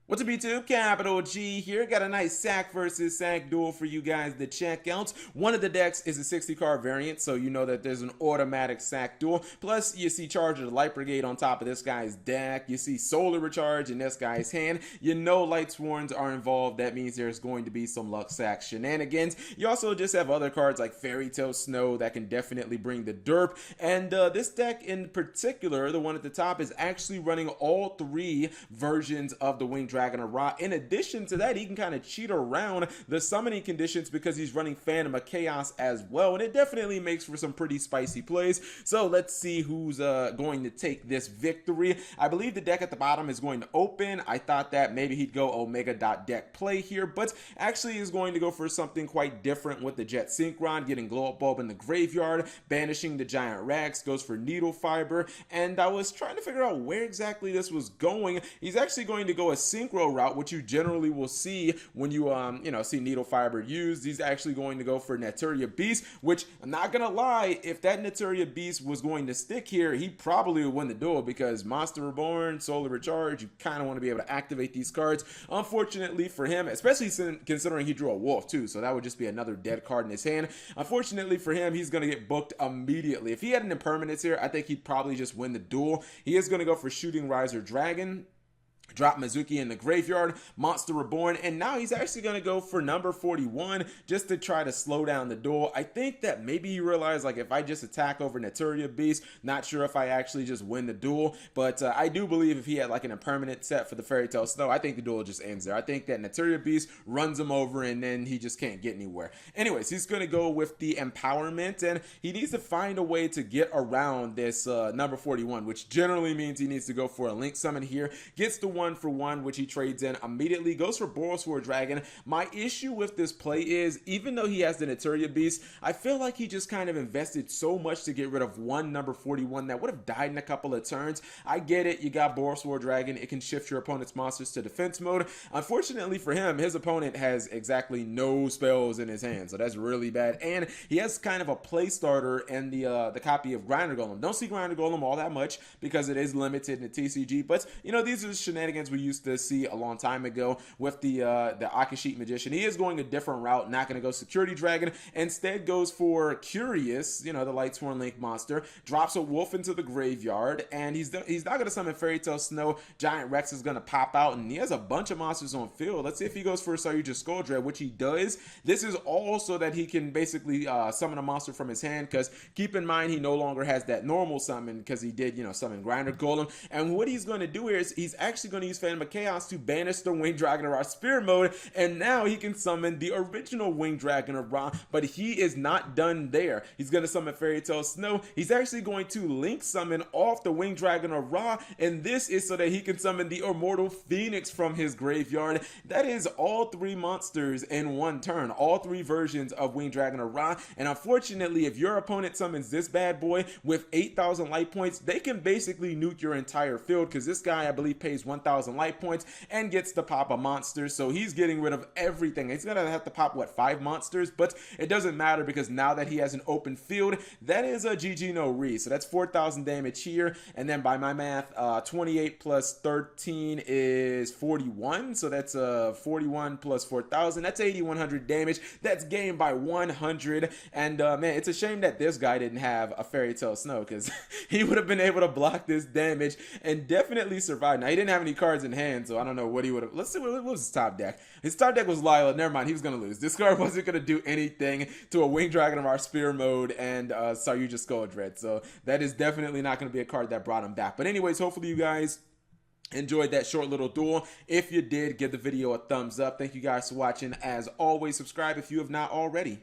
What's up, YouTube? Capital G here. Got a nice sack versus sack duel for you guys to check out. One of the decks is a 60 card variant, so you know that there's an automatic sack duel. Plus, you see Charge of the Light Brigade on top of this guy's deck. You see Solar Recharge in this guy's hand. You know Light Sworns are involved. That means there's going to be some luck sack shenanigans. You also just have other cards like Fairy Tale Snow that can definitely bring the derp. And this deck in particular, the one at the top, is actually running all three versions of the Winged Dragon of Ra. In addition to that, he can kind of cheat around the summoning conditions because he's running Phantom of Chaos as well, and it definitely makes for some pretty spicy plays. So let's see who's going to take this victory. I believe the deck at the bottom is going to open. I thought that maybe he'd go Omega deck play here, but actually is going to go for something quite different with the Jet Synchron, getting Glow Up Bulb in the graveyard, banishing the Giant Rex, goes for Needle Fiber, and I was trying to figure out where exactly this was going. He's actually going to go a Synchro route, which you generally will see when you see Needle Fiber used. He's actually going to go for Naturia Beast, which I'm not gonna lie, if that Naturia Beast was going to stick here, he probably would win the duel because Monster Reborn, Solar Recharge, you kind of want to be able to activate these cards. Unfortunately for him, especially considering he drew a wolf too, so that would just be another dead card in his hand. Unfortunately for him, he's going to get booked immediately. If he had an impermanence here, I think he'd probably just win the duel. He is going to go for Shooting Riser Dragon, drop Mizuki in the graveyard, Monster Reborn, and now he's actually going to go for number 41 just to try to slow down the duel. I think that maybe he realized, like, if I just attack over Naturia Beast, not sure if I actually just win the duel, but I do believe if he had like an impermanent set for the Fairy Tale Snow, I think the duel just ends there. I think that Naturia Beast runs him over and then he just can't get anywhere. Anyways, he's going to go with the Empowerment, and he needs to find a way to get around this number 41, which generally means he needs to go for a Link Summon here, gets the 1-for-1, which he trades in immediately, goes for Borosword Dragon. My issue with this play is, even though he has the Naturia Beast, I feel like he just kind of invested so much to get rid of one number 41 that would have died in a couple of turns. I get it, you got Borosword Dragon, it can shift your opponent's monsters to defense mode. Unfortunately for him, his opponent has exactly no spells in his hand, so that's really bad, and he has kind of a play starter in the copy of Grinder Golem. Don't see Grinder Golem all that much because it is limited in the TCG, but you know, these are shenanigans we used to see a long time ago with the Akashite Magician. He is going a different route, not going to go Security Dragon, instead goes for Curious, you know, the Light Sworn Link monster, drops a wolf into the graveyard, and he's not going to summon Fairy Tale Snow. Giant Rex is going to pop out, and he has a bunch of monsters on field. Let's see if he goes for Saryuja Skull Dread, which he does. This is all so that he can basically summon a monster from his hand, because keep in mind he no longer has that normal summon because he did, you know, summon Grinder Golem, and what he's going to do here is he's actually going to use Phantom of Chaos to banish the Winged Dragon of Ra Spirit mode, and now he can summon the original Winged Dragon of Ra, but he is not done there. He's going to summon Fairy Tale Snow. He's actually going to Link Summon off the Winged Dragon of Ra, and this is so that he can summon the Immortal Phoenix from his graveyard. That is all three monsters in one turn, all three versions of Winged Dragon of Ra, and unfortunately, if your opponent summons this bad boy with 8,000 light points, they can basically nuke your entire field, because this guy, I believe, pays 1,000 light points and gets to pop a monster, so he's getting rid of everything. He's gonna have to pop, what, 5 monsters, but it doesn't matter because now that he has an open field, that is a GG no re, so that's 4,000 damage here, and then by my math, 28 plus 13 is 41, so that's 41 plus 4,000, that's 8,100 damage. That's game by 100, and man, it's a shame that this guy didn't have a Fairy Tale Snow, because he would have been able to block this damage and definitely survive. Now, he didn't have any cards in hand, so I don't know what he would have. Let's see, what was his top deck? His top deck was Lila. Never mind, he was going to lose. This card wasn't going to do anything to a Winged Dragon of our Spear mode and Saryuja Skull Dread, so that is definitely not going to be a card that brought him back. But anyways, hopefully you guys enjoyed that short little duel. If you did, give the video a thumbs up. Thank you guys for watching. As always, subscribe if you have not already.